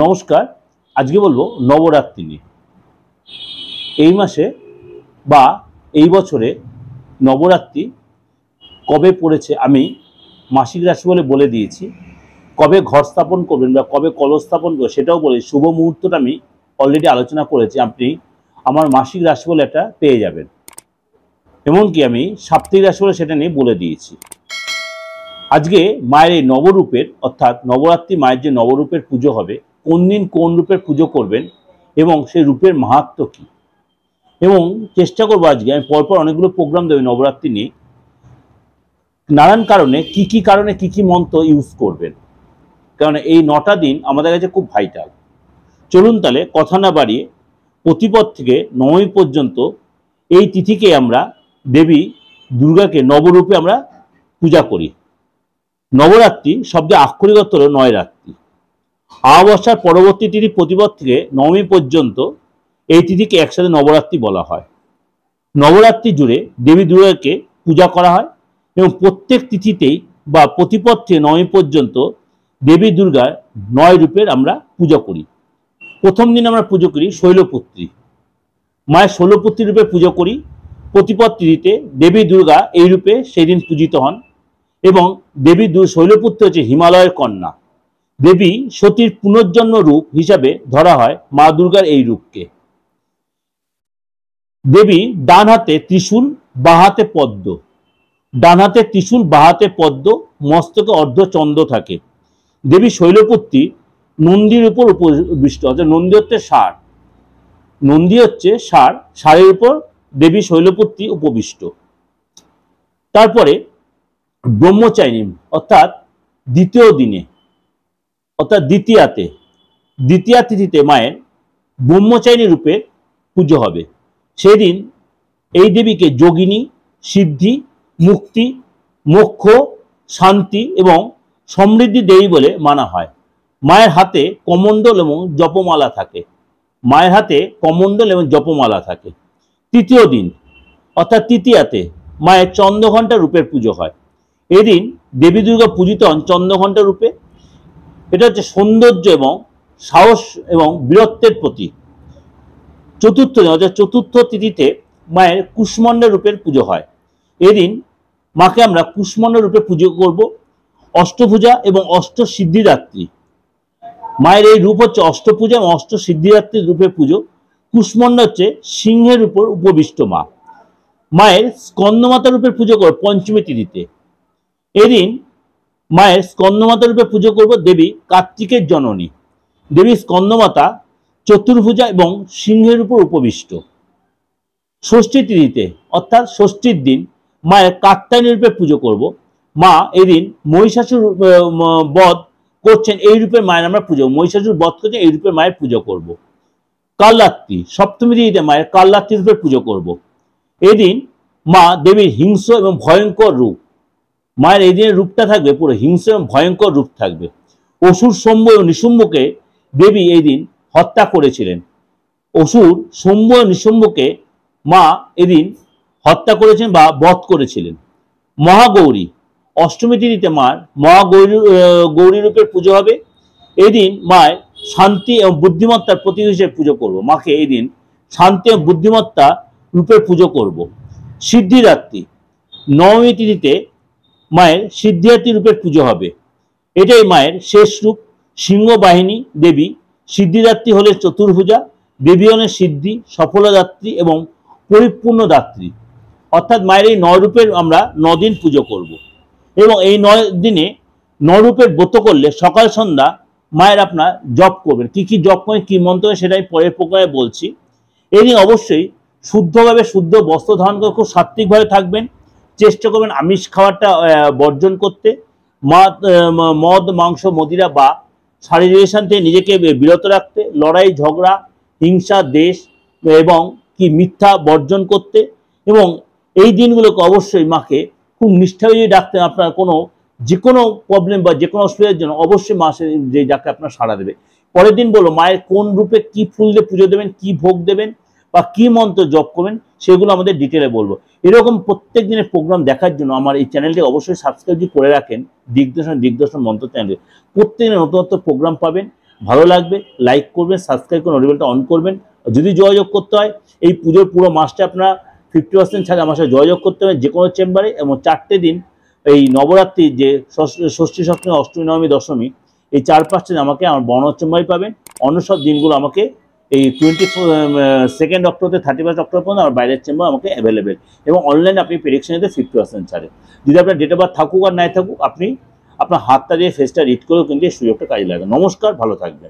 নমস্কার। আজকে বলবো নবরাত্রি নিয়ে। এই মাসে বা এই বছরে নবরাত্রি কবে পড়েছে আমি মাসিক রাশি বলে দিয়েছি। কবে ঘর স্থাপন করবেন বা কবে কলস স্থাপন করবেন সেটাও বলে, শুভ মুহূর্তটা আমি অলরেডি আলোচনা করেছি। আপনি আমার মাসিক রাশি বলে একটা পেয়ে যাবেন, এমনকি আমি সাপ্তাহিক রাশি বলে সেটা নিয়ে বলে দিয়েছি। আজকে মায়ের এই নবরূপের অর্থাৎ নবরাত্রি মায়ের যে নবরূপের পুজো হবে, কোন দিন কোন রূপের পুজো করবেন এবং সেই রূপের মাহাত্ম্য কী, এবং চেষ্টা করবো আজকে আমি পরপর অনেকগুলো প্রোগ্রাম দেবে নবরাত্রি নিয়ে। নানান কারণে কি কি মন্ত্র ইউজ করবেন, কারণ এই 9টা দিন আমাদের কাছে খুব ভাইটাল। চলুন তাহলে কথা না বাড়িয়ে প্রতিপদ থেকে নবমী পর্যন্ত এই তিথিকে আমরা দেবী দুর্গাকে নবরূপে আমরা পূজা করি। নবরাত্রি শব্দে আক্ষরিক অর্থ হল 9 রাত্রি। অমাবস্যার পরবর্তী তিথি প্রতিপদ থেকে নবমী পর্যন্ত এই তিথিকে একসাথে নবরাত্রি বলা হয়। নবরাত্রি জুড়ে দেবী দুর্গাকে পূজা করা হয় এবং প্রত্যেক তিথিতেই বা প্রতিপদ থেকে নবমী পর্যন্ত দেবী দুর্গার 9 রূপের আমরা পূজা করি। প্রথম দিন আমরা পুজো করি শৈলপুত্রী, মায়ের শৈলপুত্রী রূপে পুজো করি। প্রতিপদ তিথিতে দেবী দুর্গা এই রূপে সেই দিন পূজিত হন এবং দেবী শৈলপুত্রী হচ্ছে হিমালয়ের কন্যা। দেবী সতীর পুনর্জন্ম রূপ হিসাবে ধরা হয় মা দুর্গার এই রূপকে। দেবী ডান হাতে ত্রিশূল, বাঁ হাতে পদ্ম। ডান হাতে ত্রিশূল, বাঁ হাতে পদ্ম, মস্তকে অর্ধচন্দ্র থাকে। দেবী শৈলপুত্রী নন্দীর উপর উপবিষ্ট, অর্থাৎ নন্দী হচ্ছে ষাঁড়, নন্দী হচ্ছে ষাঁড়ের উপর দেবী শৈলপুত্রী উপবিষ্ট। তারপরে ব্রহ্মচারিণী অর্থাৎ দ্বিতীয় দিনে অর্থাৎ দ্বিতীয়া তিথিতে মায়ের ব্রহ্মচারিণী রূপে পুজো হবে। সেদিন এই দেবীকে যোগিনী, সিদ্ধি, মুক্তি, মোক্ষ, শান্তি এবং সমৃদ্ধি দেবী বলে মানা হয়। মায়ের হাতে কমণ্ডল এবং জপমালা থাকে। মায়ের হাতে কমণ্ডল এবং জপমালা থাকে। তৃতীয় দিন অর্থাৎ তৃতীয়াতে মায়ের চন্দ্রঘণ্টা রূপের পুজো হয়। এদিন দেবী দুর্গা পূজিত হন চন্দ্রঘণ্টা রূপে। এটা হচ্ছে সৌন্দর্য এবং সাহস এবং বীরত্বের প্রতীক। চতুর্থ দিন অর্থাৎ চতুর্থ তিথিতে মায়ের কুষ্মাণ্ড রূপের পুজো হয়। এদিন মাকে আমরা কুষ্মাণ্ড রূপে পুজো করব। অষ্টভুজা এবং অষ্টসিদ্ধিদাত্রী, মায়ের এই রূপ হচ্ছে অষ্টপূজা এবং অষ্টসিদ্ধিদাত্রী রূপে পুজো। কুষ্মাণ্ড হচ্ছে সিংহের উপর উপবিষ্ট মা। মায়ের স্কন্দমাতা রূপের পুজো করব পঞ্চমী তিথিতে। এদিন মায়ের স্কন্দমাতা রূপে পুজো করব দেবী কার্তিকের জননী। দেবী স্কন্দমাতা চতুর্ভুজা এবং সিংহের উপর উপবিষ্ট। ষষ্ঠী তিথিতে অর্থাৎ ষষ্ঠীর দিন মায়ের কাত্যায়নী রূপে পুজো করব। মা এদিন মহিষাসুর বধ করছেন এই রূপের মায়ের আমরা পুজো, মহিষাসুর বধ করছেন এই রূপের মায়ের পুজো করব। কালরাত্রি সপ্তমী তিথিতে মায়ের কালরাত্রি রূপে পুজো করব। এদিন মা দেবীর হিংস্র এবং ভয়ঙ্কর রূপ, মায়ের এই দিনের রূপটা থাকবে পুরো হিংস্র এবং ভয়ঙ্কর রূপ থাকবে। অসুর শম্ভ এবং নিশুম্ভকে দেবী এই দিন হত্যা করেছিলেন। অসুর শম্ভ ও নিশুম্ভকে মা এদিন হত্যা করেছেন বা বধ করেছিলেন। মহাগৌরী অষ্টমী তিথিতে মার গৌরী রূপের পুজো হবে। এদিন মায়ের শান্তি এবং বুদ্ধিমত্তার প্রতীক হিসেবে পুজো করব। মাকে এই দিন শান্তি এবং বুদ্ধিমত্তা রূপের পুজো করব। সিদ্ধিদাত্রী নবমী তিথিতে মায়ের সিদ্ধিদাত্রী রূপের পুজো হবে। এটাই মায়ের শেষ রূপ। সিংহবাহিনী দেবী সিদ্ধিদাত্রী হলে চতুর্ভুজা, দেবী হলেন সিদ্ধি, সফলদাত্রী এবং পরিপূর্ণ দাত্রী। অর্থাৎ মায়ের এই 9 রূপের আমরা 9 দিন পুজো করব এবং এই 9 দিনে 9 রূপের ব্রত করলে সকাল সন্ধ্যা মায়ের আপনার জপ করবেন। কি কি জপ করেন, কি মন্ত্র, সেটাই পরের প্রোগ্রামে বলছি। এদিন অবশ্যই শুদ্ধভাবে শুদ্ধ বস্ত্র ধারণ করে খুব সাত্ত্বিকভাবে থাকবেন। চেষ্টা করবেন আমিষ খাবারটা বর্জন করতে। মদ, মাংস, মদিরা বা শারীরিক রিলেশন থেকে নিজেকে বিরত রাখতে। লড়াই, ঝগড়া, হিংসা, দেশ এবং কি মিথ্যা বর্জন করতে। এবং এই দিনগুলোকে অবশ্যই মাকে খুব নিষ্ঠাভাবে ডাকতে। আপনার যে কোনো প্রবলেম বা যে কোনো অসুবিধার জন্য অবশ্যই মা যে যাকে আপনার সাড়া দেবে। পরের দিন বলো মায়ের কোন রূপে কি ফুল দিয়ে পুজো দেবেন, কি ভোগ দেবেন বা কি মন্ত্র জপ করবেন, সেগুলো আমাদের ডিটেলে বলবো। এরকম প্রত্যেক দিনের প্রোগ্রাম দেখার জন্য আমার এই চ্যানেলটি অবশ্যই সাবস্ক্রাইব করে রাখেন। দিগদর্শন মন্ত্র চ্যানেলে প্রত্যেক দিনের নতুন প্রোগ্রাম পাবেন। ভালো লাগবে, লাইক করবেন, সাবস্ক্রাইব করে নোটিফিকেশনটা অন করবেন। যদি যোগাযোগ করতে হয় এই পুজোর পুরো মাসটা আপনারা 50% ছাড়ে আমার সাথে যোগাযোগ করতে হবে যে কোনো চেম্বারে, এবং 4টে দিন এই নবরাত্রির যে ষষ্ঠী সপ্তমী অষ্টমী নবমী দশমী এই 4-5 দিন আমাকে আমার বর্ণ চেম্বারে পাবেন। অন্য সব দিনগুলো আমাকে এই 22 অক্টোবর 31 অক্টোবর পর্যন্ত আমার বাইরের চেম্বার আমাকে অ্যাভেলেবেল, এবং অনলাইনে আপনি প্রেডিকশন নিতে 50% ছাড়ে। যদি আপনার ডেট অফ বার্থ থাকুক আর নাই থাকুক, আপনি আপনার হাতটা দিয়ে ফেসটা রিড করেও কিন্তু এই সুযোগটা কাজে লাগে। নমস্কার, ভালো থাকবেন।